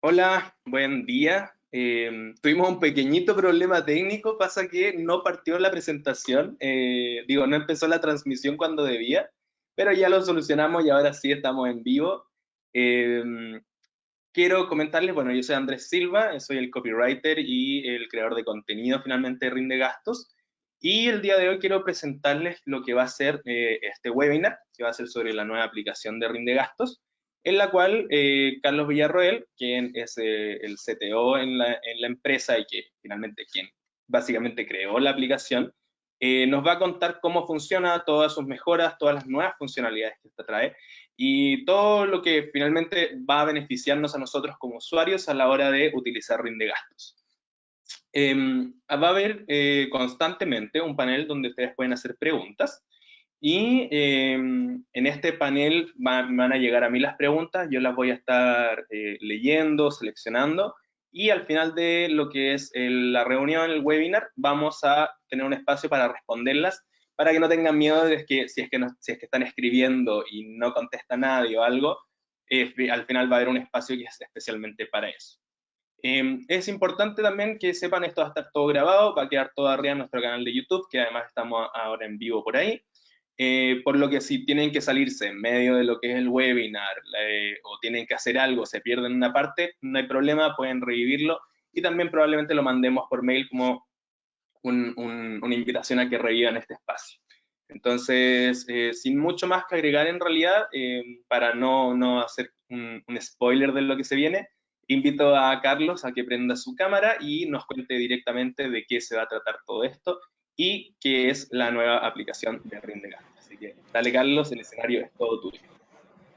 Hola, buen día. Tuvimos un pequeñito problema técnico, pasa que no partió la presentación, no empezó la transmisión cuando debía, pero ya lo solucionamos y ahora sí estamos en vivo. Eh, Quiero comentarles, bueno, yo soy Andrés Silva, soy el copywriter y el creador de contenido finalmente de Rinde Gastos, y el día de hoy quiero presentarles lo que va a ser este webinar, que va a ser sobre la nueva aplicación de Rinde Gastos, en la cual Carlos Villarroel, quien es el CTO en la empresa y que finalmente quien básicamente creó la aplicación, nos va a contar cómo funciona, todas sus mejoras, todas las nuevas funcionalidades que esta trae y todo lo que finalmente va a beneficiarnos a nosotros como usuarios a la hora de utilizar Rinde Gastos. Va a haber constantemente un panel donde ustedes pueden hacer preguntas y en este panel van a llegar a mí las preguntas, yo las voy a estar leyendo, seleccionando y al final de lo que es la reunión, el webinar, vamos a tener un espacio para responderlas para que no tengan miedo de que si es que están escribiendo y no contesta nadie o algo, al final va a haber un espacio que es especialmente para eso. Es importante también que sepan, esto va a estar todo grabado, va a quedar todo arriba en nuestro canal de YouTube, que además estamos ahora en vivo por ahí. Por lo que si tienen que salirse en medio de lo que es el webinar o tienen que hacer algo, se pierden una parte, no hay problema, pueden revivirlo y también probablemente lo mandemos por mail como una invitación a que revivan este espacio. Entonces, sin mucho más que agregar en realidad, para no hacer un spoiler de lo que se viene, invito a Carlos a que prenda su cámara y nos cuente directamente de qué se va a tratar todo esto y qué es la nueva aplicación de Rinde Gastos. Así que dale, Carlos, el escenario es todo tuyo.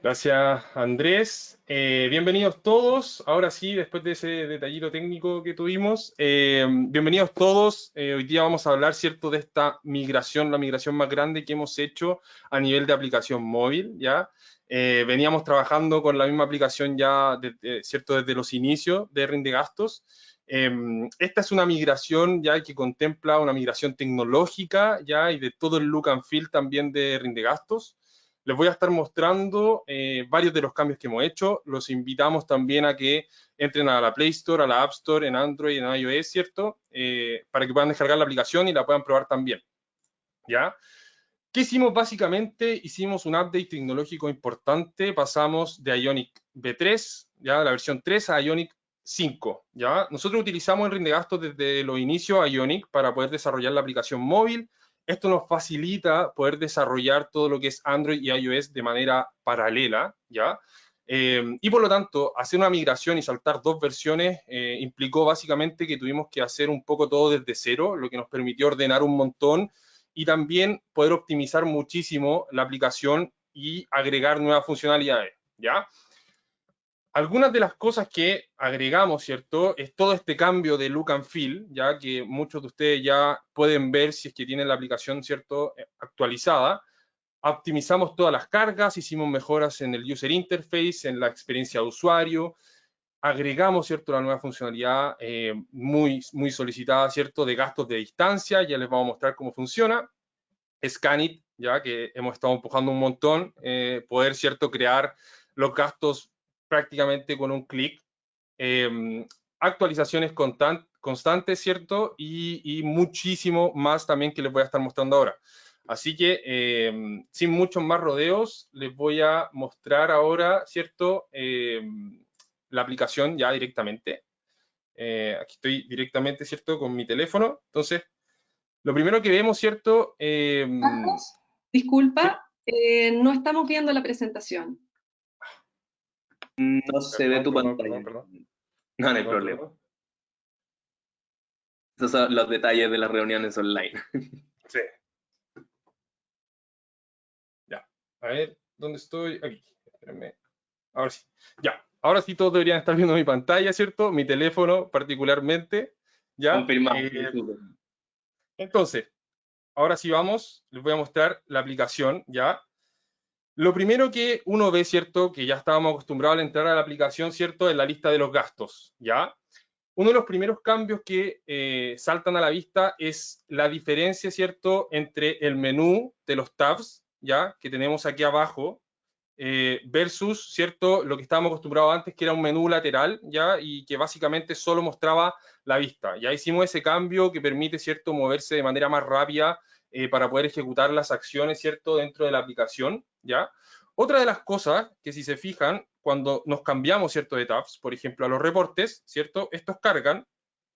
Gracias, Andrés. Bienvenidos todos. Ahora sí, después de ese detallito técnico que tuvimos, bienvenidos todos. Hoy día vamos a hablar, ¿cierto?, de esta migración, la migración más grande que hemos hecho a nivel de aplicación móvil, ¿ya? Veníamos trabajando con la misma aplicación ya, ¿cierto?, desde los inicios de Rinde Gastos. Esta es una migración ya que contempla una migración tecnológica, ¿ya?, y de todo el look and feel también de Rinde Gastos. Les voy a estar mostrando varios de los cambios que hemos hecho. Los invitamos también a que entren a la Play Store, a la App Store, en Android, en iOS, ¿cierto? Para que puedan descargar la aplicación y la puedan probar también, ¿ya? ¿Qué hicimos básicamente? Hicimos un update tecnológico importante. Pasamos de Ionic V3, ya la versión 3, a Ionic 5, ¿ya? Nosotros utilizamos en Rindegastos desde los inicios Ionic para poder desarrollar la aplicación móvil. Esto nos facilita poder desarrollar todo lo que es Android y iOS de manera paralela, ¿ya? Y por lo tanto, hacer una migración y saltar dos versiones implicó básicamente que tuvimos que hacer un poco todo desde cero, lo que nos permitió ordenar un montón y también poder optimizar muchísimo la aplicación y agregar nuevas funcionalidades, ¿ya? Algunas de las cosas que agregamos, ¿cierto? Es todo este cambio de look and feel, ya que muchos de ustedes ya pueden ver si es que tienen la aplicación, ¿cierto?, actualizada. Optimizamos todas las cargas, hicimos mejoras en el user interface, en la experiencia de usuario, agregamos, ¿cierto?, la nueva funcionalidad muy solicitada, ¿cierto?, de gastos de distancia. Ya les vamos a mostrar cómo funciona. Scanit, ya que hemos estado empujando un montón, poder, ¿cierto?, crear los gastos prácticamente con un clic. Actualizaciones constantes, ¿cierto? Y muchísimo más también que les voy a estar mostrando ahora. Así que, sin muchos más rodeos, les voy a mostrar ahora, ¿cierto?, la aplicación ya directamente. Aquí estoy directamente, ¿cierto?, con mi teléfono. Entonces, lo primero que vemos, ¿cierto? Carlos, Sí, disculpa, no estamos viendo la presentación. No se ve perdón, tu perdón, pantalla. perdón, perdón, No hay perdón, problema. perdón. Esos son los detalles de las reuniones online. Sí, ya. A ver, ¿dónde estoy? Aquí. Espérenme. Ahora sí. Ya. Ahora sí todos deberían estar viendo mi pantalla, ¿cierto? Mi teléfono particularmente. ¿Ya? Confirmado, sí, súper. Entonces, ahora sí vamos. Les voy a mostrar la aplicación, ¿ya? Lo primero que uno ve, ¿cierto?, que ya estábamos acostumbrados al entrar a la aplicación, ¿cierto?, es la lista de los gastos, ¿ya? Uno de los primeros cambios que saltan a la vista es la diferencia, ¿cierto?, entre el menú de los tabs, ¿ya?, que tenemos aquí abajo, versus, ¿cierto?, lo que estábamos acostumbrados antes, que era un menú lateral, ¿ya? Y que básicamente solo mostraba la vista. Ya hicimos ese cambio que permite, ¿cierto?, moverse de manera más rápida para poder ejecutar las acciones, ¿cierto?, dentro de la aplicación, ¿ya? Otra de las cosas que, si se fijan, cuando nos cambiamos, ¿cierto?, de tabs, por ejemplo, a los reportes, ¿cierto?, estos cargan,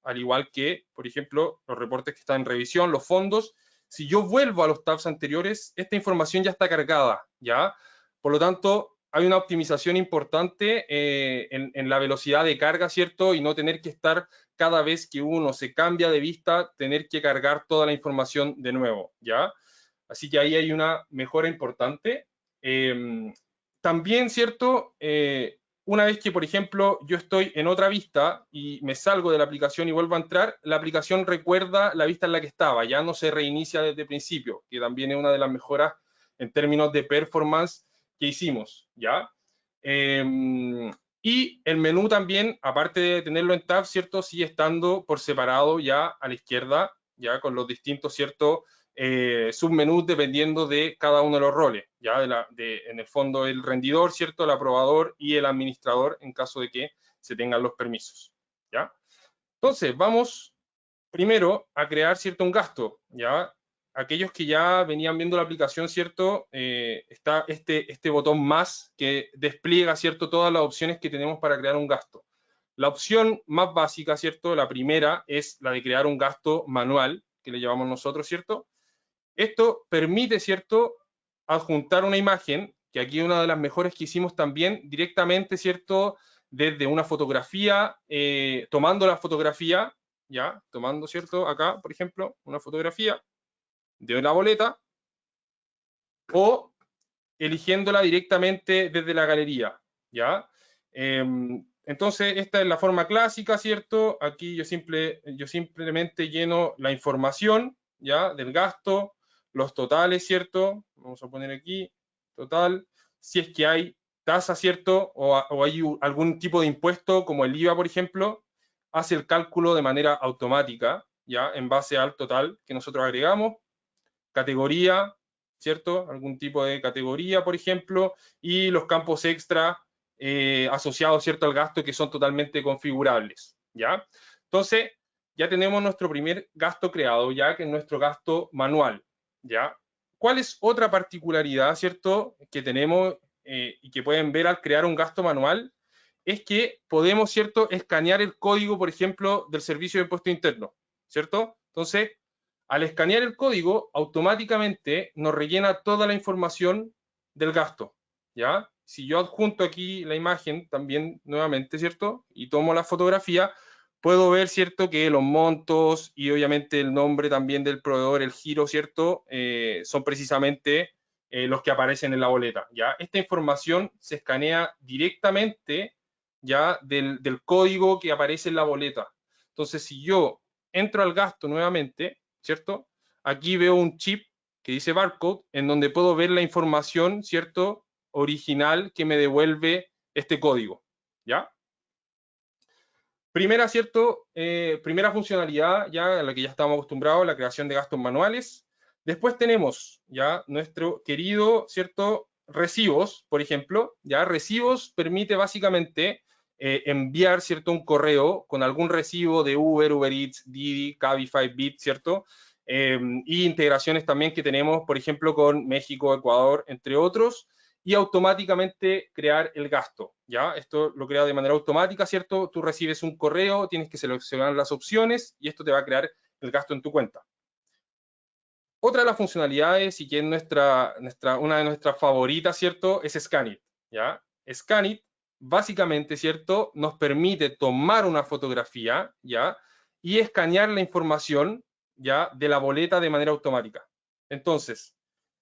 al igual que, por ejemplo, los reportes que están en revisión, los fondos. Si yo vuelvo a los tabs anteriores, esta información ya está cargada, ¿ya? Por lo tanto, hay una optimización importante en la velocidad de carga, ¿cierto? Y no tener que estar cada vez que uno se cambia de vista, tener que cargar toda la información de nuevo, ¿ya? Así que ahí hay una mejora importante. También, ¿cierto? Una vez que, por ejemplo, yo estoy en otra vista y me salgo de la aplicación y vuelvo a entrar, la aplicación recuerda la vista en la que estaba, ya no se reinicia desde el principio, que también es una de las mejoras en términos de performance que hicimos, ¿ya? Y el menú también, aparte de tenerlo en tab, ¿cierto? Sigue estando por separado ya a la izquierda, ya con los distintos, ¿cierto? Submenús dependiendo de cada uno de los roles, ya en el fondo el rendidor, ¿cierto? El aprobador y el administrador en caso de que se tengan los permisos, ¿ya? Entonces, vamos primero a crear, ¿cierto? Un gasto, ¿ya? Aquellos que ya venían viendo la aplicación, ¿cierto? Está este botón más que despliega, ¿cierto? Todas las opciones que tenemos para crear un gasto. La opción más básica, ¿cierto? La primera es la de crear un gasto manual, que le llamamos nosotros, ¿cierto? Esto permite, ¿cierto?, adjuntar una imagen, que aquí es una de las mejores que hicimos también, directamente, ¿cierto?, desde una fotografía, tomando la fotografía, ya, tomando, ¿cierto?, acá, por ejemplo, una fotografía de una boleta, o eligiéndola directamente desde la galería, ¿ya? Entonces, esta es la forma clásica, ¿cierto? Aquí yo simplemente lleno la información, ¿ya?, del gasto, los totales, ¿cierto? Vamos a poner aquí, total, si es que hay tasa, ¿cierto? O hay algún tipo de impuesto, como el IVA, por ejemplo, hace el cálculo de manera automática, ¿ya? En base al total que nosotros agregamos, categoría, ¿cierto? Algún tipo de categoría, por ejemplo, y los campos extra asociados, ¿cierto?, al gasto, que son totalmente configurables, ¿ya? Entonces, ya tenemos nuestro primer gasto creado, ya que es nuestro gasto manual, ¿ya? ¿Cuál es otra particularidad, ¿cierto?, que tenemos y que pueden ver al crear un gasto manual? Es que podemos, ¿cierto?, escanear el código, por ejemplo, del servicio de impuesto interno, ¿cierto? Entonces, al escanear el código, automáticamente nos rellena toda la información del gasto, ¿ya? Si yo adjunto aquí la imagen también nuevamente, ¿cierto? Y tomo la fotografía, puedo ver, ¿cierto?, que los montos y obviamente el nombre también del proveedor, el giro, ¿cierto?, son precisamente los que aparecen en la boleta, ¿ya? Esta información se escanea directamente, ¿ya?, del código que aparece en la boleta. Entonces, si yo entro al gasto nuevamente, ¿cierto? Aquí veo un chip que dice barcode, en donde puedo ver la información, ¿cierto?, original que me devuelve este código, ¿ya? Primera, ¿cierto? Primera funcionalidad, ya a la que ya estamos acostumbrados, la creación de gastos manuales. Después tenemos, ya, nuestro querido, ¿cierto?, recibos, por ejemplo, ya, recibos permite básicamente enviar, ¿cierto?, un correo con algún recibo de Uber, Uber Eats, Didi, Cabify, Bit, ¿cierto? Y integraciones también que tenemos, por ejemplo, con México, Ecuador, entre otros, y automáticamente crear el gasto, ¿ya? Esto lo crea de manera automática, ¿cierto? Tú recibes un correo, tienes que seleccionar las opciones y esto te va a crear el gasto en tu cuenta. Otra de las funcionalidades, y que es una de nuestras favoritas, ¿cierto?, es Scanit, ¿ya? Scanit, básicamente, ¿cierto?, nos permite tomar una fotografía, ¿ya?, y escanear la información, ¿ya?, de la boleta de manera automática. Entonces,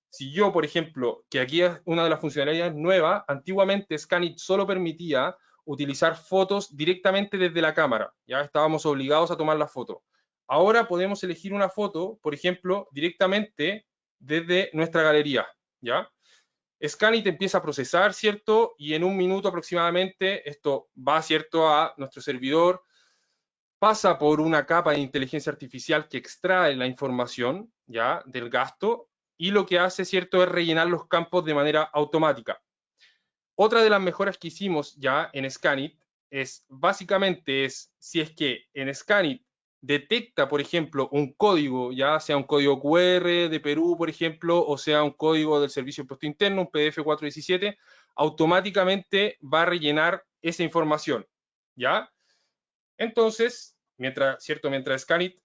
si yo, por ejemplo, que aquí es una de las funcionalidades nuevas, antiguamente Scanit solo permitía utilizar fotos directamente desde la cámara, ya estábamos obligados a tomar la foto. Ahora podemos elegir una foto, por ejemplo, directamente desde nuestra galería, ¿ya? Scanit empieza a procesar, ¿cierto? Y en un minuto aproximadamente esto va, ¿cierto?, a nuestro servidor, pasa por una capa de inteligencia artificial que extrae la información, ¿ya?, del gasto, y lo que hace, ¿cierto?, es rellenar los campos de manera automática. Otra de las mejoras que hicimos ya en Scanit es, básicamente, si es que en Scanit detecta, por ejemplo, un código, ya sea un código QR de Perú, por ejemplo, o sea un código del Servicio de Impuesto Interno, un PDF 417, automáticamente va a rellenar esa información, ¿ya? Entonces, mientras Scanit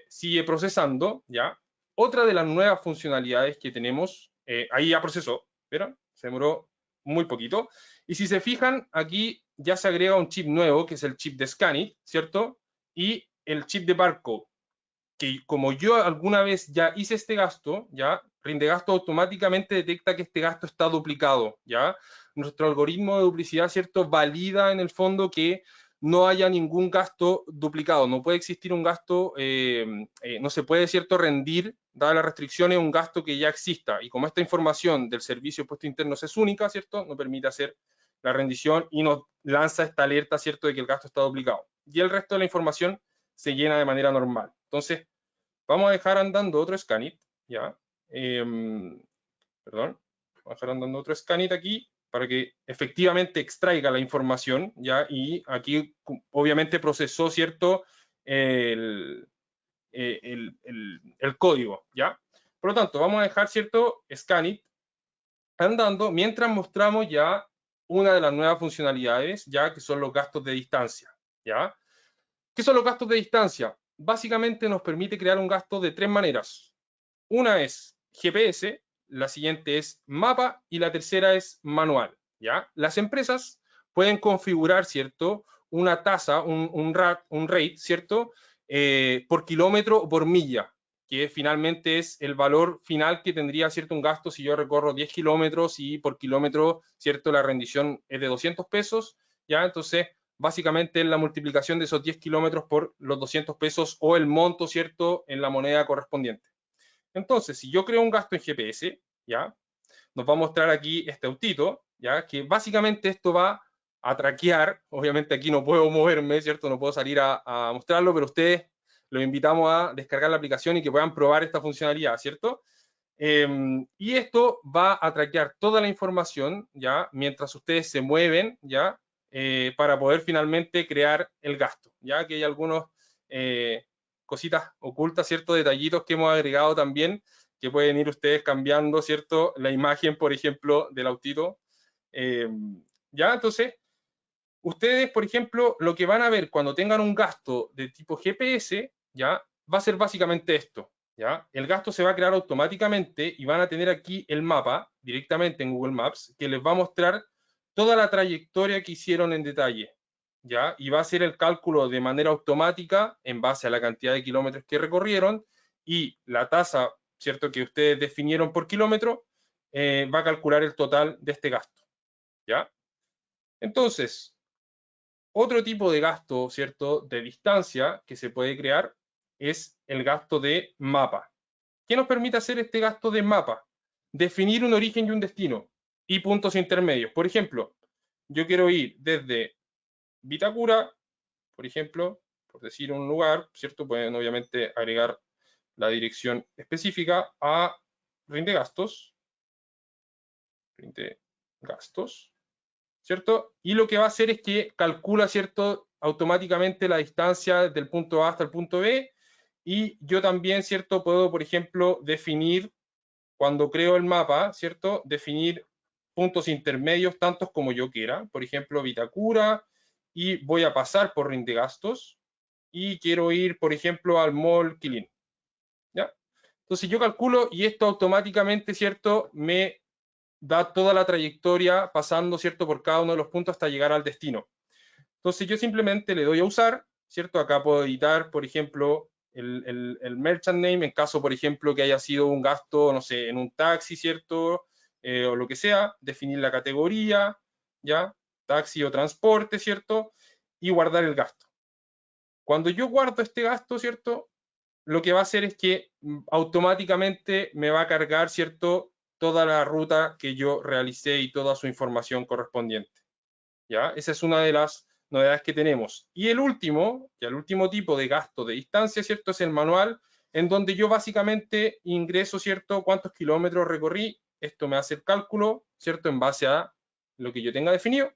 sigue procesando, ¿ya? Otra de las nuevas funcionalidades que tenemos, ahí ya procesó, pero se demoró muy poquito. Y si se fijan, aquí ya se agrega un chip nuevo, que es el chip de Scanit, ¿cierto? Y el chip de barcode, que como yo alguna vez ya hice este gasto, ya, Rindegasto automáticamente detecta que este gasto está duplicado, ¿ya? Nuestro algoritmo de duplicidad, ¿cierto? Valida en el fondo que no haya ningún gasto duplicado, no puede existir un gasto, no se puede, ¿cierto?, rendir, dadas las restricciones, un gasto que ya exista, y como esta información del Servicio de Impuestos Internos es única, ¿cierto?, no permite hacer la rendición y nos lanza esta alerta, ¿cierto?, de que el gasto está duplicado. Y el resto de la información se llena de manera normal. Entonces, vamos a dejar andando otro Scanit, ¿ya? Perdón, vamos a dejar andando otro Scanit aquí para que efectivamente extraiga la información, ¿ya? Y aquí obviamente procesó, ¿cierto?, el, el código, ¿ya? Por lo tanto, vamos a dejar, ¿cierto?, Scanit andando mientras mostramos ya una de las nuevas funcionalidades, ya que son los gastos de distancia, ¿ya? ¿Qué son los gastos de distancia? Básicamente nos permite crear un gasto de tres maneras. Una es GPS, la siguiente es mapa y la tercera es manual, ¿ya? Las empresas pueden configurar, ¿cierto?, una tasa, un rate, ¿cierto?, por kilómetro o por milla, que finalmente es el valor final que tendría, ¿cierto?, un gasto si yo recorro 10 kilómetros y por kilómetro, ¿cierto?, la rendición es de 200 pesos, ¿ya? Entonces, básicamente es la multiplicación de esos 10 kilómetros por los 200 pesos o el monto, ¿cierto?, en la moneda correspondiente. Entonces, si yo creo un gasto en GPS, ¿ya? Nos va a mostrar aquí este autito, ¿ya? Que básicamente esto va a traquear, obviamente aquí no puedo moverme, ¿cierto? No puedo salir a mostrarlo, pero ustedes los invitamos a descargar la aplicación y que puedan probar esta funcionalidad, ¿cierto? Y esto va a traquear toda la información, ¿ya? Mientras ustedes se mueven, ¿ya? Para poder finalmente crear el gasto, ¿ya? Que hay algunos cositas ocultas, ciertos detallitos que hemos agregado también, que pueden ir ustedes cambiando, ¿cierto? La imagen, por ejemplo, del autito. ¿Ya? Entonces, ustedes, por ejemplo, lo que van a ver cuando tengan un gasto de tipo GPS, ¿ya? Va a ser básicamente esto, ¿ya? El gasto se va a crear automáticamente y van a tener aquí el mapa directamente en Google Maps que les va a mostrar toda la trayectoria que hicieron en detalle, ¿ya? Y va a hacer el cálculo de manera automática en base a la cantidad de kilómetros que recorrieron y la tasa, ¿cierto?, que ustedes definieron por kilómetro, va a calcular el total de este gasto, ¿ya? Entonces, otro tipo de gasto, ¿cierto?, de distancia que se puede crear es el gasto de mapa. ¿Qué nos permite hacer este gasto de mapa? Definir un origen y un destino y puntos intermedios. Por ejemplo, yo quiero ir desde Vitacura, por ejemplo, por decir un lugar, ¿cierto? Pueden obviamente agregar la dirección específica a Rindegastos, ¿cierto? Y lo que va a hacer es que calcula, ¿cierto?, automáticamente la distancia desde el punto A hasta el punto B, y yo también, ¿cierto?, puedo, por ejemplo, definir, cuando creo el mapa, ¿cierto?, definir puntos intermedios tantos como yo quiera, por ejemplo, Vitacura, y voy a pasar por Rindegastos, y quiero ir, por ejemplo, al Mall Quilín, ¿ya? Entonces yo calculo y esto automáticamente, ¿cierto?, me da toda la trayectoria pasando, ¿cierto?, por cada uno de los puntos hasta llegar al destino. Entonces yo simplemente le doy a usar, ¿cierto? Acá puedo editar, por ejemplo, el merchant name en caso, por ejemplo, que haya sido un gasto, no sé, en un taxi, ¿cierto? O lo que sea, definir la categoría, ¿ya? Taxi o transporte, ¿cierto? Y guardar el gasto. Cuando yo guardo este gasto, ¿cierto?, lo que va a hacer es que automáticamente me va a cargar, ¿cierto?, toda la ruta que yo realicé y toda su información correspondiente, ¿ya? Esa es una de las novedades que tenemos. Y el último tipo de gasto de distancia, ¿cierto?, es el manual, en donde yo básicamente ingreso, ¿cierto?, cuántos kilómetros recorrí. Esto me hace el cálculo, ¿cierto?, en base a lo que yo tenga definido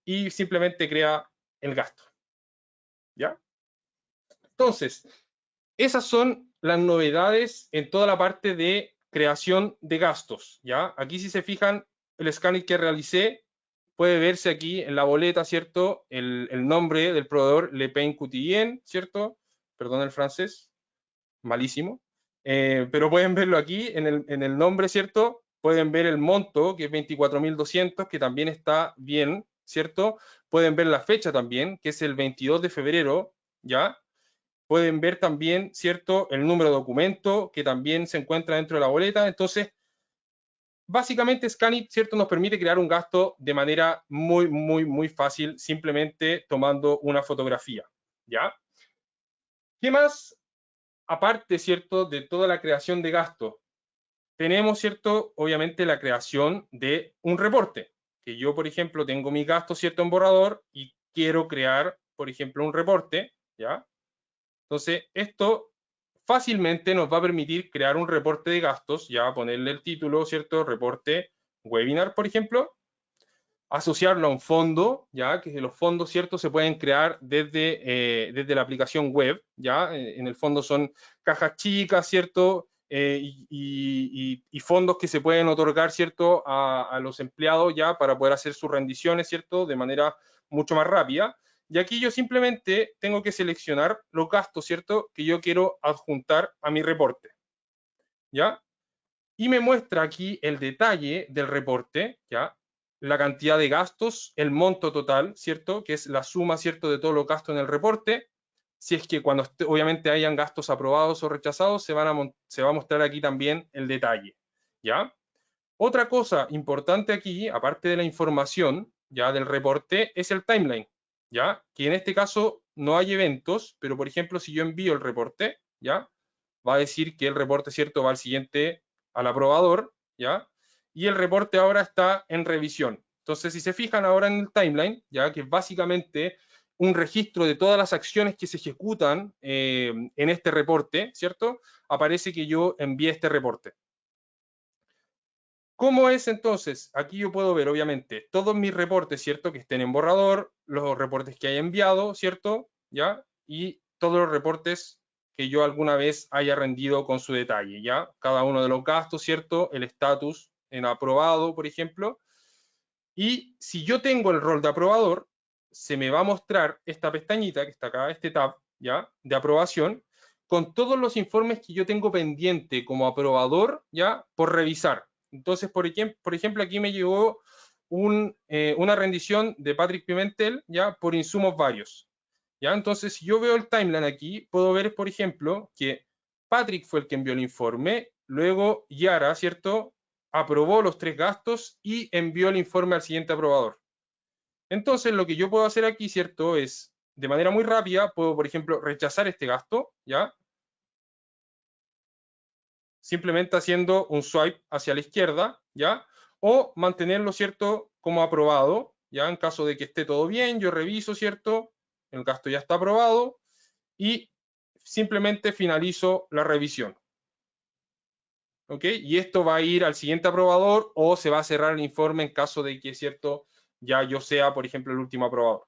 y simplemente crea el gasto. ¿Ya? Entonces, esas son las novedades en toda la parte de creación de gastos. ¿Ya? Aquí si se fijan, el escáner que realicé puede verse aquí en la boleta, ¿cierto? El nombre del proveedor, Le Pen Quotidien, ¿cierto? Perdón el francés, malísimo. Pero pueden verlo aquí en el nombre, ¿cierto? Pueden ver el monto, que es 24.200, que también está bien, ¿cierto? Pueden ver la fecha también, que es el 22 de febrero, ¿ya? Pueden ver también, ¿cierto? El número de documento, que también se encuentra dentro de la boleta. Entonces, básicamente Scanit, ¿cierto? Nos permite crear un gasto de manera muy fácil, simplemente tomando una fotografía, ¿ya? ¿Qué más? Aparte, ¿cierto? De toda la creación de gasto, tenemos, ¿cierto? Obviamente la creación de un reporte, que yo, por ejemplo, tengo mi gasto, ¿cierto? En borrador y quiero crear, por ejemplo, un reporte, ¿ya? Entonces, esto fácilmente nos va a permitir crear un reporte de gastos, ya ponerle el título, ¿cierto? Reporte webinar, por ejemplo, asociarlo a un fondo, ya que los fondos, ¿cierto? Se pueden crear desde la aplicación web, ya en el fondo son cajas chicas, ¿cierto? Y fondos que se pueden otorgar, ¿cierto? A los empleados ya para poder hacer sus rendiciones, ¿cierto? De manera mucho más rápida. Y aquí yo simplemente tengo que seleccionar los gastos, ¿cierto? Que yo quiero adjuntar a mi reporte, ¿ya? Y me muestra aquí el detalle del reporte, ¿ya? La cantidad de gastos, el monto total, ¿cierto? Que es la suma, ¿cierto? De todos los gastos en el reporte. Si es que cuando obviamente hayan gastos aprobados o rechazados, se va a mostrar aquí también el detalle, ¿ya? Otra cosa importante aquí, aparte de la información, ya del reporte, es el timeline, ¿ya? Que en este caso no hay eventos, pero por ejemplo, si yo envío el reporte, ¿ya? Va a decir que el reporte, ¿cierto? Va al siguiente, al aprobador, ¿ya? Y el reporte ahora está en revisión. Entonces, si se fijan ahora en el timeline, ¿ya? Que es básicamente un registro de todas las acciones que se ejecutan en este reporte, ¿cierto? Aparece que yo envié este reporte. ¿Cómo es entonces? Aquí yo puedo ver, obviamente, todos mis reportes, ¿cierto? Que estén en borrador, los reportes que haya enviado, ¿cierto? ¿Ya? Y todos los reportes que yo alguna vez haya rendido con su detalle, ¿ya? Cada uno de los gastos, ¿cierto? El estatus en aprobado, por ejemplo. Y si yo tengo el rol de aprobador, se me va a mostrar esta pestañita que está acá, este tab, ¿ya? De aprobación, con todos los informes que yo tengo pendiente como aprobador, ¿ya? Por revisar. Entonces, por ejemplo, aquí me llegó una rendición de Patrick Pimentel, ¿ya? Por insumos varios, ¿ya? Entonces, si yo veo el timeline aquí, puedo ver, por ejemplo, que Patrick fue el que envió el informe, luego Yara, ¿cierto? Aprobó los 3 gastos y envió el informe al siguiente aprobador. Entonces, lo que yo puedo hacer aquí, ¿cierto? Es, de manera muy rápida, puedo, por ejemplo, rechazar este gasto, ¿ya? Simplemente haciendo un swipe hacia la izquierda, ¿ya? O mantenerlo, ¿cierto? Como aprobado, ¿ya? En caso de que esté todo bien, yo reviso, ¿cierto? El gasto ya está aprobado y simplemente finalizo la revisión. ¿Ok? Y esto va a ir al siguiente aprobador o se va a cerrar el informe en caso de que, ¿cierto? Ya yo sea, por ejemplo, el último aprobador.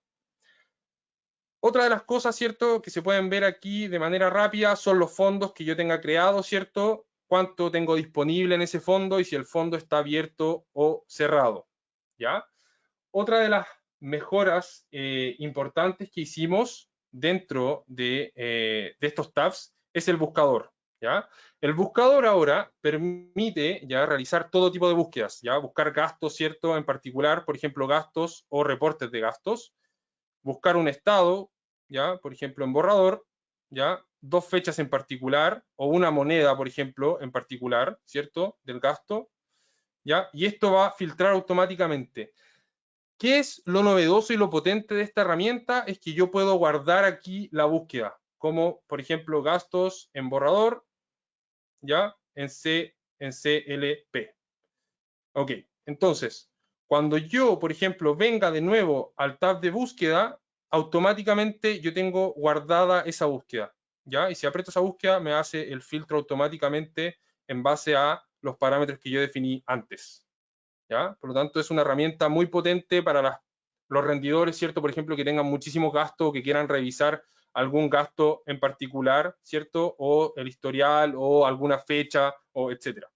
Otra de las cosas, ¿cierto? Que se pueden ver aquí de manera rápida son los fondos que yo tenga creado, ¿cierto? Cuánto tengo disponible en ese fondo y si el fondo está abierto o cerrado, ¿ya? Otra de las mejoras importantes que hicimos dentro de estos tabs es el buscador, ¿ya? El buscador ahora permite ya realizar todo tipo de búsquedas, ya buscar gastos, ¿cierto? En particular, por ejemplo, gastos o reportes de gastos, buscar un estado, ya, por ejemplo, en borrador, ya, 2 fechas en particular o una moneda, por ejemplo, en particular, ¿cierto? Del gasto, ya, y esto va a filtrar automáticamente. ¿Qué es lo novedoso y lo potente de esta herramienta? Es que yo puedo guardar aquí la búsqueda, como por ejemplo gastos en borrador, ya, en CLP. Ok, entonces, cuando yo, por ejemplo, venga de nuevo al tab de búsqueda, automáticamente yo tengo guardada esa búsqueda, ¿ya? Y si aprieto esa búsqueda, me hace el filtro automáticamente en base a los parámetros que yo definí antes. ¿ya? Por lo tanto, es una herramienta muy potente para los rendidores, ¿cierto? Por ejemplo, que tengan muchísimos gastos o que quieran revisar algún gasto en particular, ¿cierto? O el historial o alguna fecha, o etcétera.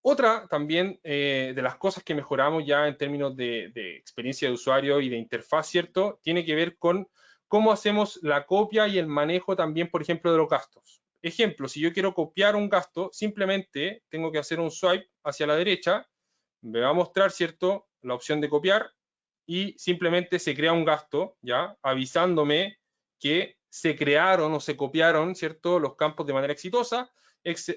Otra también de las cosas que mejoramos ya en términos de experiencia de usuario y de interfaz, ¿cierto? Tiene que ver con cómo hacemos la copia y el manejo también, por ejemplo, de los gastos. Ejemplo, si yo quiero copiar un gasto, simplemente tengo que hacer un swipe hacia la derecha, me va a mostrar, ¿cierto?, la opción de copiar y simplemente se crea un gasto, ¿ya? Avisándome que se crearon o se copiaron, ¿cierto?, los campos de manera exitosa,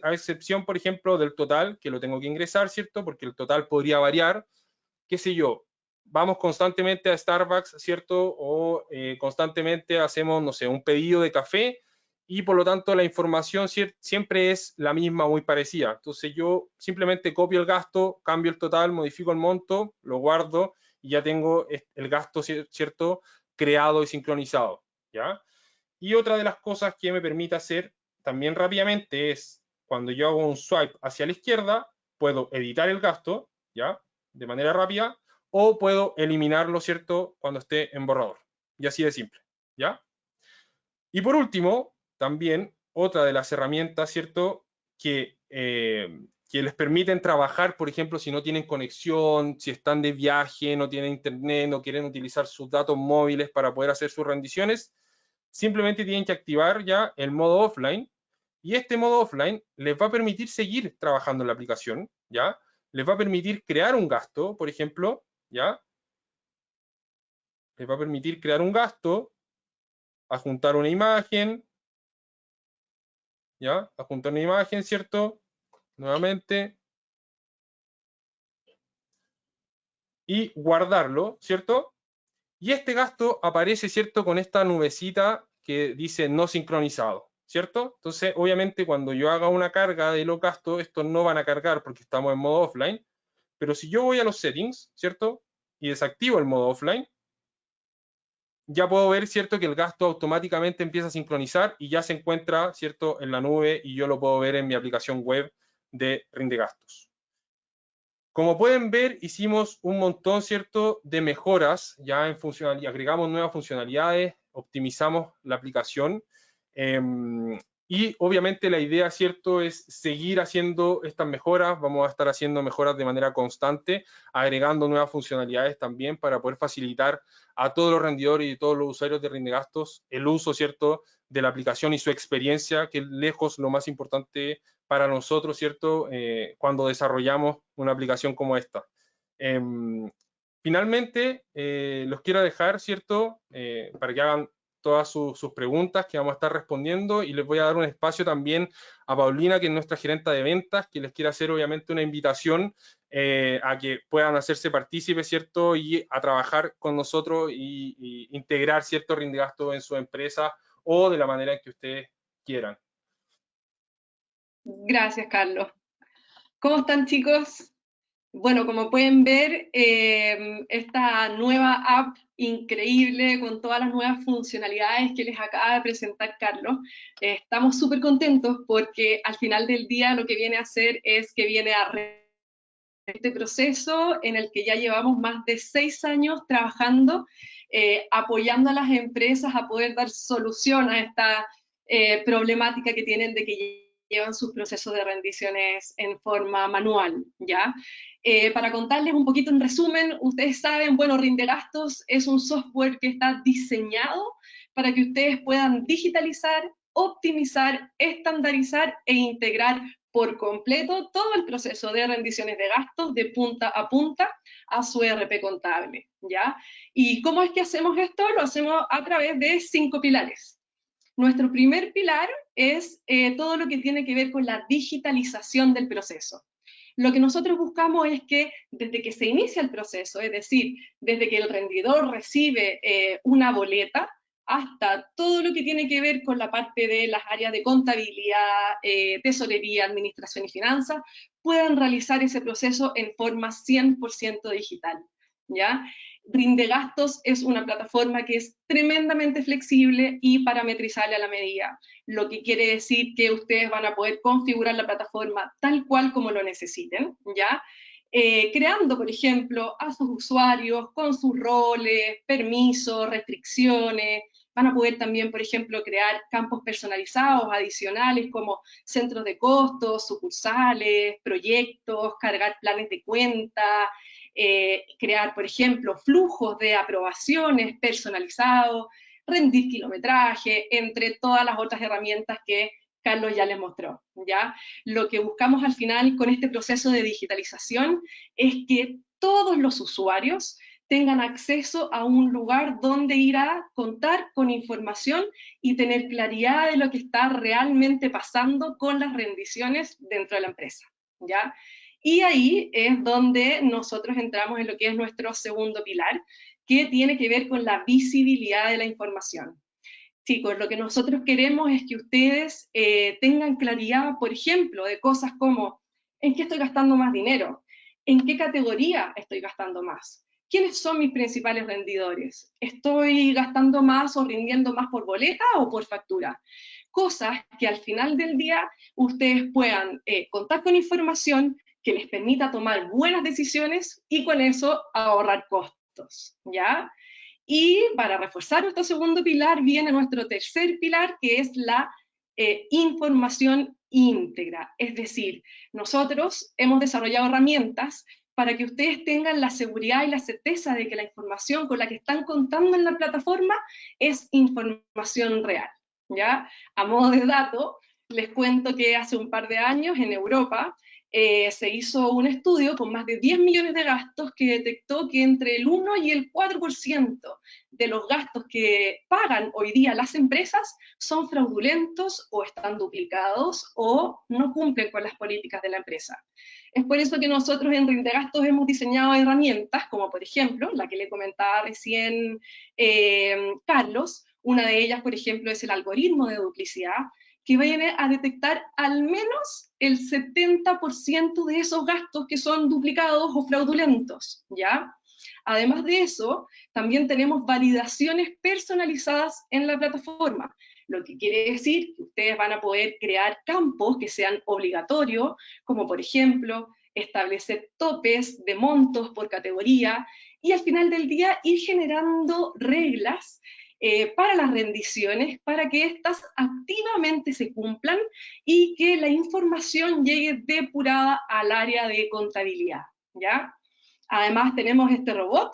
a excepción, por ejemplo, del total, que lo tengo que ingresar, ¿cierto? Porque el total podría variar, qué sé yo, vamos constantemente a Starbucks, ¿cierto? O constantemente hacemos, no sé, un pedido de café y por lo tanto la información siempre es la misma, muy parecida. Entonces yo simplemente copio el gasto, cambio el total, modifico el monto, lo guardo y ya tengo el gasto, ¿cierto? Creado y sincronizado, ¿ya? Y otra de las cosas que me permite hacer también rápidamente es, cuando yo hago un swipe hacia la izquierda, puedo editar el gasto, ¿ya? De manera rápida, o puedo eliminarlo, ¿cierto? Cuando esté en borrador. Y así de simple, ¿ya? Y por último, también otra de las herramientas, ¿cierto? Que les permiten trabajar, por ejemplo, si no tienen conexión, si están de viaje, no tienen internet, no quieren utilizar sus datos móviles para poder hacer sus rendiciones, simplemente tienen que activar ya el modo offline y este modo offline les va a permitir seguir trabajando en la aplicación, ¿ya? Les va a permitir crear un gasto, por ejemplo, ¿ya? Les va a permitir crear un gasto, adjuntar una imagen, ¿ya? Adjuntar una imagen, ¿cierto? Nuevamente. Y guardarlo, ¿cierto? Y este gasto aparece, ¿cierto? Con esta nubecita que dice no sincronizado, ¿cierto? Entonces, obviamente, cuando yo haga una carga de los gastos, estos no van a cargar porque estamos en modo offline, pero si yo voy a los settings, ¿cierto? Y desactivo el modo offline, ya puedo ver, ¿cierto? Que el gasto automáticamente empieza a sincronizar y ya se encuentra, ¿cierto? En la nube y yo lo puedo ver en mi aplicación web de Rindegastos. Como pueden ver, hicimos un montón, ¿cierto?, de mejoras ya en funcionalidad, agregamos nuevas funcionalidades, optimizamos la aplicación y obviamente la idea, ¿cierto?, es seguir haciendo estas mejoras. Vamos a estar haciendo mejoras de manera constante, agregando nuevas funcionalidades también para poder facilitar a todos los rendidores y todos los usuarios de Rindegastos el uso, ¿cierto?, de la aplicación y su experiencia, que es lejos lo más importante para nosotros, ¿cierto? Cuando desarrollamos una aplicación como esta. Finalmente, los quiero dejar, ¿cierto? Para que hagan todas sus preguntas que vamos a estar respondiendo y les voy a dar un espacio también a Paulina, que es nuestra gerenta de ventas, que les quiere hacer obviamente una invitación a que puedan hacerse partícipes, ¿cierto? Y a trabajar con nosotros y integrar cierto Rindegastos en su empresa o de la manera en que ustedes quieran. Gracias, Carlos. ¿Cómo están, chicos? Bueno, como pueden ver, esta nueva app increíble con todas las nuevas funcionalidades que les acaba de presentar Carlos, estamos súper contentos porque al final del día lo que viene a hacer es que viene a este proceso en el que ya llevamos más de 6 años trabajando, apoyando a las empresas a poder dar solución a esta problemática que tienen de que llevan sus procesos de rendiciones en forma manual, ¿ya? Para contarles un poquito en resumen, ustedes saben, bueno, Rindegastos es un software que está diseñado para que ustedes puedan digitalizar, optimizar, estandarizar e integrar por completo todo el proceso de rendiciones de gastos de punta a su ERP contable, ¿ya? ¿Y cómo es que hacemos esto? Lo hacemos a través de 5 pilares. Nuestro primer pilar es todo lo que tiene que ver con la digitalización del proceso. Lo que nosotros buscamos es que desde que se inicia el proceso, es decir, desde que el rendidor recibe una boleta, hasta todo lo que tiene que ver con la parte de las áreas de contabilidad, tesorería, administración y finanzas, puedan realizar ese proceso en forma 100% digital, ¿ya? Rindegastos es una plataforma que es tremendamente flexible y parametrizable a la medida, lo que quiere decir que ustedes van a poder configurar la plataforma tal cual como lo necesiten, ¿ya? creando, por ejemplo, a sus usuarios con sus roles, permisos, restricciones. Van a poder también, por ejemplo, crear campos personalizados adicionales como centros de costos, sucursales, proyectos, cargar planes de cuenta, crear, por ejemplo, flujos de aprobaciones personalizados, rendir kilometraje, entre todas las otras herramientas que Carlos ya les mostró, ¿ya? Lo que buscamos al final con este proceso de digitalización es que todos los usuarios tengan acceso a un lugar donde ir a contar con información y tener claridad de lo que está realmente pasando con las rendiciones dentro de la empresa, ¿ya? Y ahí es donde nosotros entramos en lo que es nuestro segundo pilar, que tiene que ver con la visibilidad de la información. Chicos, lo que nosotros queremos es que ustedes tengan claridad, por ejemplo, de cosas como ¿en qué estoy gastando más dinero? ¿En qué categoría estoy gastando más? ¿Quiénes son mis principales rendidores? ¿Estoy gastando más o rindiendo más por boleta o por factura? Cosas que al final del día ustedes puedan contar con información que les permita tomar buenas decisiones y con eso ahorrar costos, ¿ya? Y para reforzar nuestro segundo pilar viene nuestro tercer pilar, que es la información íntegra. Es decir, nosotros hemos desarrollado herramientas para que ustedes tengan la seguridad y la certeza de que la información con la que están contando en la plataforma es información real, ¿ya? A modo de dato, les cuento que hace un par de años en Europa se hizo un estudio con más de 10 millones de gastos que detectó que entre el 1 y el 4% de los gastos que pagan hoy día las empresas son fraudulentos o están duplicados o no cumplen con las políticas de la empresa. Es por eso que nosotros en Rindegastos hemos diseñado herramientas, como por ejemplo, la que le comentaba recién Carlos. Una de ellas, por ejemplo, es el algoritmo de duplicidad, que viene a detectar al menos el 70% de esos gastos que son duplicados o fraudulentos, ¿ya? Además de eso, también tenemos validaciones personalizadas en la plataforma, lo que quiere decir que ustedes van a poder crear campos que sean obligatorios, como por ejemplo, establecer topes de montos por categoría, y al final del día ir generando reglas para las rendiciones, para que éstas activamente se cumplan y que la información llegue depurada al área de contabilidad, ¿ya? Además tenemos este robot,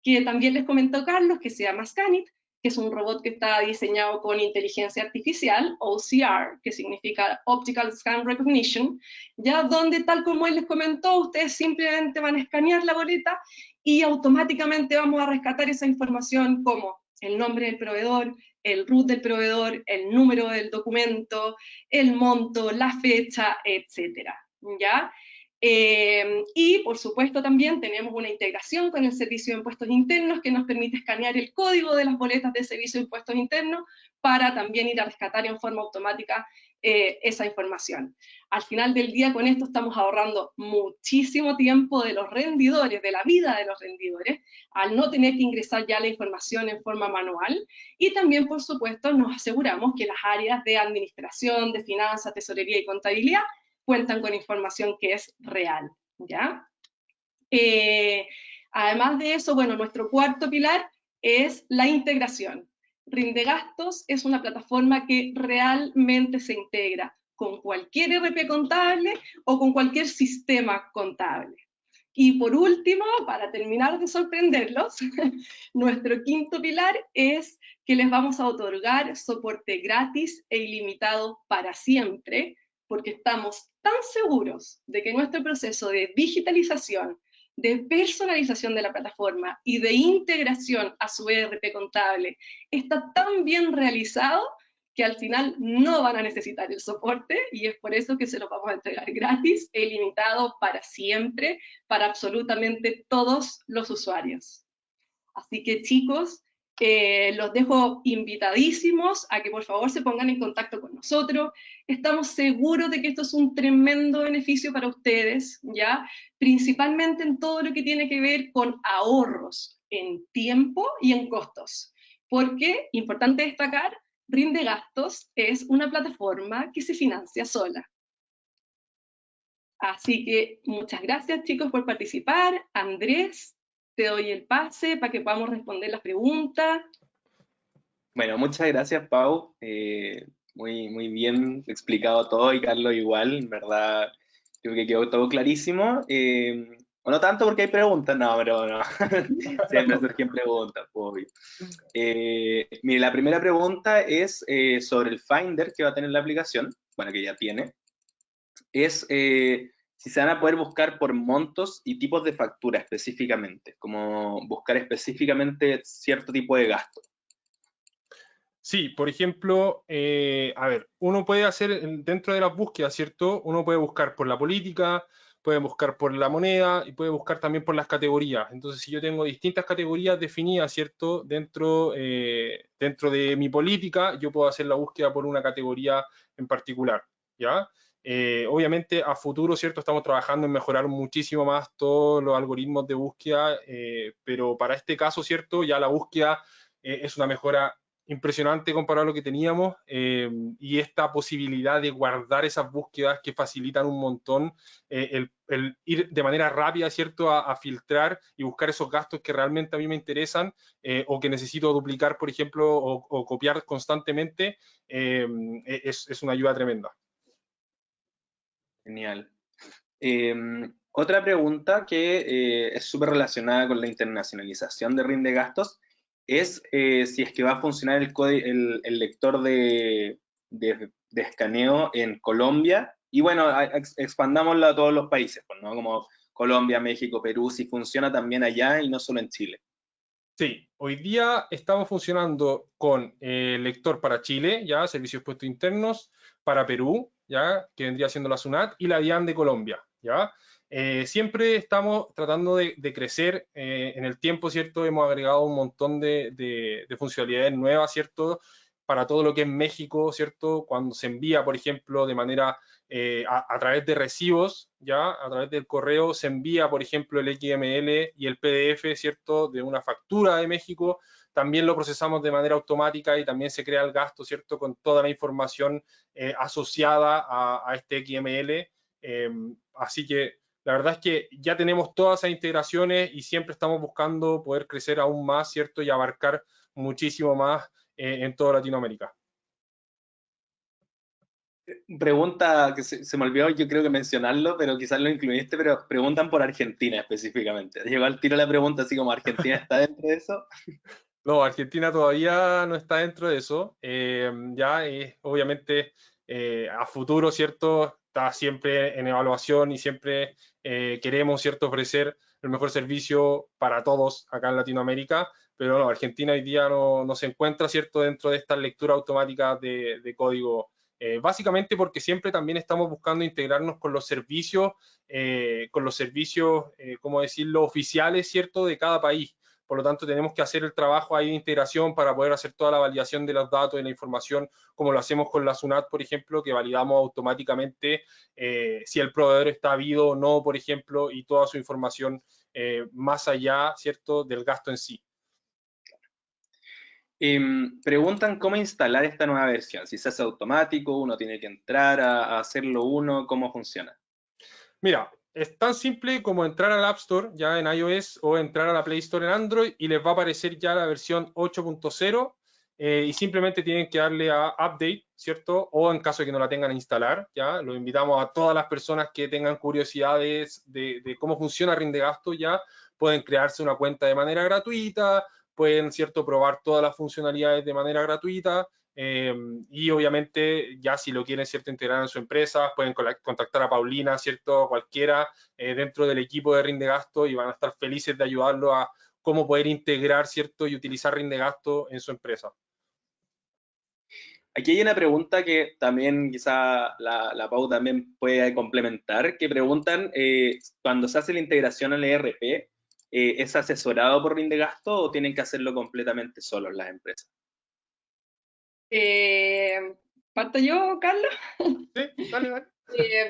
que también les comentó Carlos, que se llama Scanit, que es un robot que está diseñado con inteligencia artificial, OCR, que significa Optical Scan Recognition, ya donde, tal como él les comentó, ustedes simplemente van a escanear la boleta y automáticamente vamos a rescatar esa información como el nombre del proveedor, el root del proveedor, el número del documento, el monto, la fecha, etcétera, ¿ya? Y por supuesto también tenemos una integración con el Servicio de Impuestos Internos que nos permite escanear el código de las boletas del Servicio de Impuestos Internos para también ir a rescatar en forma automática esa información. Al final del día con esto estamos ahorrando muchísimo tiempo de los rendidores, de la vida de los rendidores, al no tener que ingresar ya la información en forma manual, y también por supuesto nos aseguramos que las áreas de administración, de finanzas, tesorería y contabilidad cuentan con información que es real, ¿ya? Además de eso, bueno, nuestro cuarto pilar es la integración. Rindegastos es una plataforma que realmente se integra con cualquier ERP contable o con cualquier sistema contable. Y por último, para terminar de sorprenderlos, nuestro quinto pilar es que les vamos a otorgar soporte gratis e ilimitado para siempre, porque estamos tan seguros de que nuestro proceso de digitalización, de personalización de la plataforma y de integración a su ERP contable está tan bien realizado que al final no van a necesitar el soporte, y es por eso que se los vamos a entregar gratis e ilimitado para siempre, para absolutamente todos los usuarios. Así que chicos, los dejo invitadísimos a que por favor se pongan en contacto con nosotros. Estamos seguros de que esto es un tremendo beneficio para ustedes, ¿ya? Principalmente en todo lo que tiene que ver con ahorros en tiempo y en costos. Porque, importante destacar, Rindegastos es una plataforma que se financia sola. Así que muchas gracias, chicos, por participar. Andrés, te doy el pase para que podamos responder las preguntas. Bueno, muchas gracias, Pau. Muy bien explicado todo y Carlos igual, en verdad creo que quedó todo clarísimo. O no tanto porque hay preguntas, no, pero no. Siempre surgen preguntas, obvio. Mire, la primera pregunta es sobre el Finder que va a tener la aplicación, bueno, que ya tiene. Es si se van a poder buscar por montos y tipos de factura específicamente, como buscar específicamente cierto tipo de gasto. Sí, por ejemplo, a ver, uno puede hacer dentro de las búsquedas, ¿cierto? Uno puede buscar por la política, puede buscar por la moneda y puede buscar también por las categorías. Entonces, si yo tengo distintas categorías definidas, ¿cierto? Dentro de mi política, yo puedo hacer la búsqueda por una categoría en particular, ¿ya? Obviamente, a futuro, ¿cierto? Estamos trabajando en mejorar muchísimo más todos los algoritmos de búsqueda, pero para este caso, ¿cierto? Ya la búsqueda es una mejora impresionante comparado a lo que teníamos, y esta posibilidad de guardar esas búsquedas que facilitan un montón, el ir de manera rápida, ¿cierto?, a filtrar y buscar esos gastos que realmente a mí me interesan, o que necesito duplicar, por ejemplo, o copiar constantemente, es una ayuda tremenda. Genial. Otra pregunta que es súper relacionada con la internacionalización de Rinde Gastos es si es que va a funcionar el lector de escaneo en Colombia y bueno, expandámoslo a todos los países, pues, ¿no? Como Colombia, México, Perú, si funciona también allá y no solo en Chile. Sí, hoy día estamos funcionando con lector para Chile, ya, servicios puestos internos, para Perú, ya, que vendría siendo la SUNAT, y la DIAN de Colombia, ya. Siempre estamos tratando de crecer en el tiempo, ¿cierto? Hemos agregado un montón de funcionalidades nuevas, ¿cierto? Para todo lo que es México, ¿cierto? Cuando se envía, por ejemplo, de manera a través de recibos, ya, a través del correo se envía, por ejemplo, el XML y el PDF, ¿cierto?, de una factura de México, también lo procesamos de manera automática y también se crea el gasto, ¿cierto?, con toda la información asociada a este XML. Así que la verdad es que ya tenemos todas esas integraciones y siempre estamos buscando poder crecer aún más, ¿cierto?, y abarcar muchísimo más en toda Latinoamérica. Pregunta que se me olvidó, yo creo que mencionarlo, pero quizás lo incluiste, pero preguntan por Argentina específicamente. Llegó al tiro la pregunta así como ¿Argentina está dentro de eso? No, Argentina todavía no está dentro de eso. Ya, obviamente, a futuro, ¿cierto? Está siempre en evaluación y siempre queremos, ¿cierto?, ofrecer el mejor servicio para todos acá en Latinoamérica, pero no, Argentina hoy día no se encuentra, ¿cierto?, dentro de estas lecturas automáticas de código. Básicamente porque siempre también estamos buscando integrarnos con los servicios, ¿cómo decirlo?, oficiales, ¿cierto?, de cada país. Por lo tanto, tenemos que hacer el trabajo ahí de integración para poder hacer toda la validación de los datos y la información, como lo hacemos con la SUNAT, por ejemplo, que validamos automáticamente si el proveedor está habido o no, por ejemplo, y toda su información más allá, ¿cierto?, del gasto en sí. Preguntan cómo instalar esta nueva versión, si se hace automático, uno tiene que entrar a hacerlo uno, ¿cómo funciona? Mira, es tan simple como entrar al App Store ya en iOS o entrar a la Play Store en Android y les va a aparecer ya la versión 8.0 y simplemente tienen que darle a Update, ¿cierto? O en caso de que no la tengan a instalar, ya lo invitamos a todas las personas que tengan curiosidades de cómo funciona Rindegasto, ya pueden crearse una cuenta de manera gratuita, pueden, ¿cierto?, probar todas las funcionalidades de manera gratuita. Y obviamente ya si lo quieren, ¿cierto?, integrar en su empresa, pueden contactar a Paulina, ¿cierto?, cualquiera dentro del equipo de Rindegasto y van a estar felices de ayudarlo a cómo poder integrar, ¿cierto?, y utilizar Rindegasto en su empresa. Aquí hay una pregunta que también quizá la Pau también puede complementar, que preguntan, cuando se hace la integración al ERP, ¿es asesorado por Rindegasto o tienen que hacerlo completamente solos las empresas? ¿Parto yo, Carlos? Sí, dale, dale.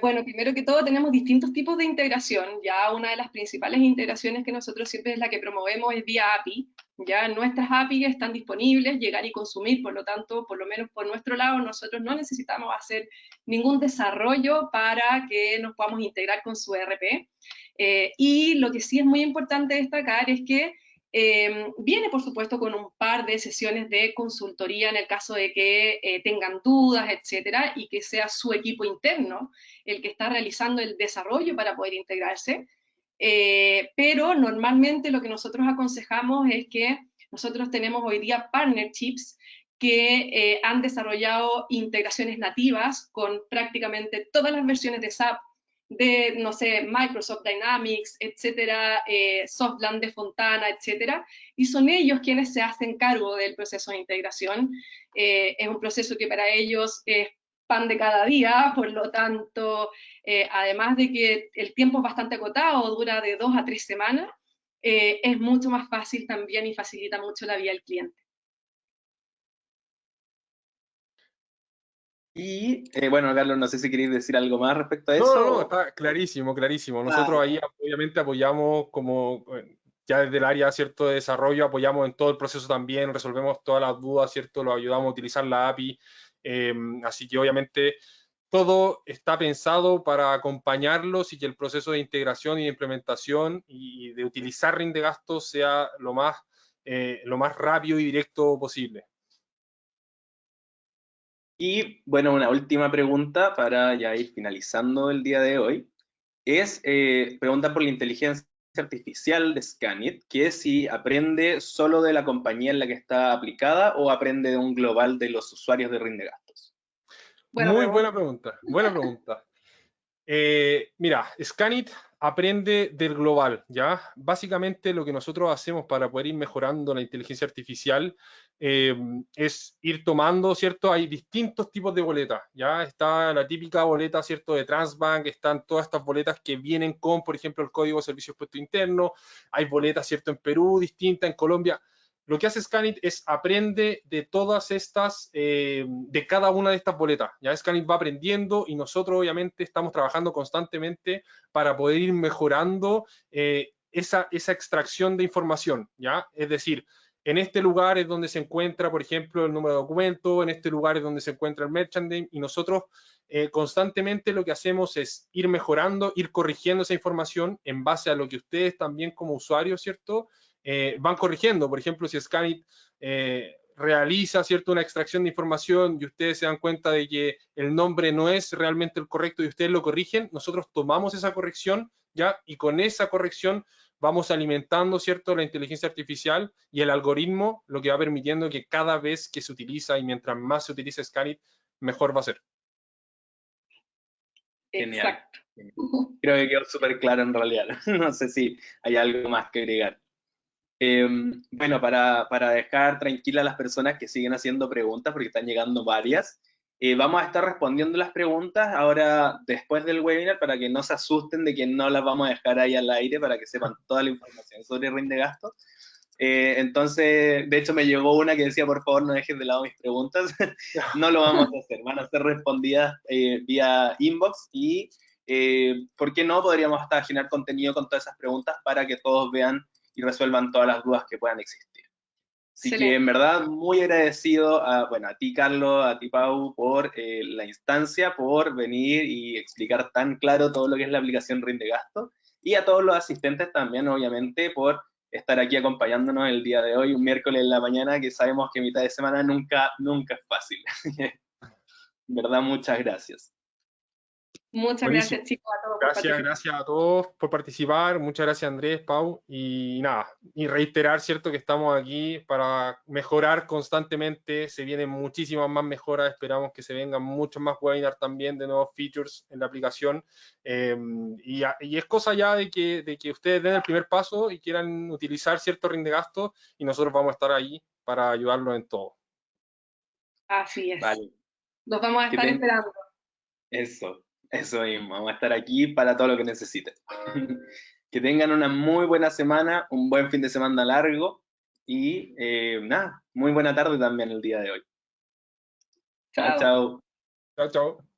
Bueno, primero que todo tenemos distintos tipos de integración. Ya una de las principales integraciones que nosotros siempre es la que promovemos es vía API. Ya nuestras API están disponibles, llegar y consumir, por lo tanto, por lo menos por nuestro lado, nosotros no necesitamos hacer ningún desarrollo para que nos podamos integrar con su ERP. Y lo que sí es muy importante destacar es que viene, por supuesto, con un par de sesiones de consultoría en el caso de que tengan dudas, etcétera, y que sea su equipo interno el que está realizando el desarrollo para poder integrarse. Pero normalmente lo que nosotros aconsejamos es que nosotros tenemos hoy día partnerships que han desarrollado integraciones nativas con prácticamente todas las versiones de SAP, de, no sé, Microsoft Dynamics, etcétera, Softland de Fontana, etcétera, y son ellos quienes se hacen cargo del proceso de integración. Es un proceso que para ellos es pan de cada día, por lo tanto, además de que el tiempo es bastante acotado, dura de 2 a 3 semanas, es mucho más fácil también y facilita mucho la vida del cliente. Y bueno, Carlos, no sé si queréis decir algo más respecto a No, eso. no, no, está clarísimo, clarísimo. Nosotros Ah, ahí obviamente apoyamos como ya desde el área, ¿cierto?, de desarrollo, apoyamos en todo el proceso también, resolvemos todas las dudas, ¿cierto?, lo ayudamos a utilizar la API. Así que obviamente todo está pensado para acompañarlos y que el proceso de integración y de implementación y de utilizar RIN de gastos sea lo más rápido y directo posible. y bueno, una última pregunta para ya ir finalizando el día de hoy. Es pregunta por la inteligencia artificial de Scanit, que es si aprende solo de la compañía en la que está aplicada o aprende de un global de los usuarios de RIN de gastos. Bueno, Muy buena pregunta, buena pregunta. Mira, Scanit aprende del global, ¿ya? Básicamente lo que nosotros hacemos para poder ir mejorando la inteligencia artificial es ir tomando, ¿cierto? Hay distintos tipos de boletas, ¿ya? Está la típica boleta, ¿cierto? De Transbank, están todas estas boletas que vienen con, por ejemplo, el Código de Servicios Puesto Interno, hay boletas, ¿cierto? En Perú, distinta, en Colombia. Lo que hace Scanit es aprende de todas estas, de cada una de estas boletas. Ya Scanit va aprendiendo y nosotros obviamente estamos trabajando constantemente para poder ir mejorando esa extracción de información. ¿Ya? Es decir, en este lugar es donde se encuentra, por ejemplo, el número de documento, en este lugar es donde se encuentra el merchandise y nosotros constantemente lo que hacemos es ir mejorando, ir corrigiendo esa información en base a lo que ustedes también como usuarios, ¿cierto?, van corrigiendo. Por ejemplo, si Scanit realiza, ¿cierto?, una extracción de información y ustedes se dan cuenta de que el nombre no es realmente el correcto y ustedes lo corrigen, nosotros tomamos esa corrección, ¿ya? Y con esa corrección vamos alimentando, ¿cierto?, la inteligencia artificial y el algoritmo, lo que va permitiendo que cada vez que se utiliza y mientras más se utilice Scanit, mejor va a ser. Genial. exacto. Creo que quedó súper claro en realidad. No sé si hay algo más que agregar. Bueno, para dejar tranquilas a las personas que siguen haciendo preguntas, porque están llegando varias, vamos a estar respondiendo las preguntas ahora después del webinar para que no se asusten de que no las vamos a dejar ahí al aire para que sepan toda la información sobre RIN de gastos. Entonces, de hecho me llegó una que decía, por favor, no dejes de lado mis preguntas. No lo vamos a hacer, van a ser respondidas vía inbox y, ¿por qué no? Podríamos hasta generar contenido con todas esas preguntas para que todos vean y resuelvan todas las dudas que puedan existir. Así Excelente. que en verdad muy agradecido a ti Carlos, a ti Pau, por la instancia, por venir y explicar tan claro todo lo que es la aplicación RIN de gasto, y a todos los asistentes también, obviamente, por estar aquí acompañándonos el día de hoy, un miércoles en la mañana, que sabemos que mitad de semana nunca es fácil. En verdad, muchas gracias. Muchas Buenísimo. gracias, chicos, a todos por Gracias, participar. gracias a todos por participar. Muchas gracias, Andrés, Pau. Y nada, y reiterar, ¿cierto?, que estamos aquí para mejorar constantemente. Se vienen muchísimas más mejoras. Esperamos que se vengan muchos más webinars también de nuevos features en la aplicación. Y es cosa ya de que ustedes den el primer paso y quieran utilizar cierto RIN de gasto y nosotros vamos a estar ahí para ayudarlos en todo. Así es. Vale. Los vamos a estar esperando. Eso mismo, vamos a estar aquí para todo lo que necesiten. Que tengan una muy buena semana, un buen fin de semana largo y nada, muy buena tarde también el día de hoy. Chao, Chao. chao. Chao, chao.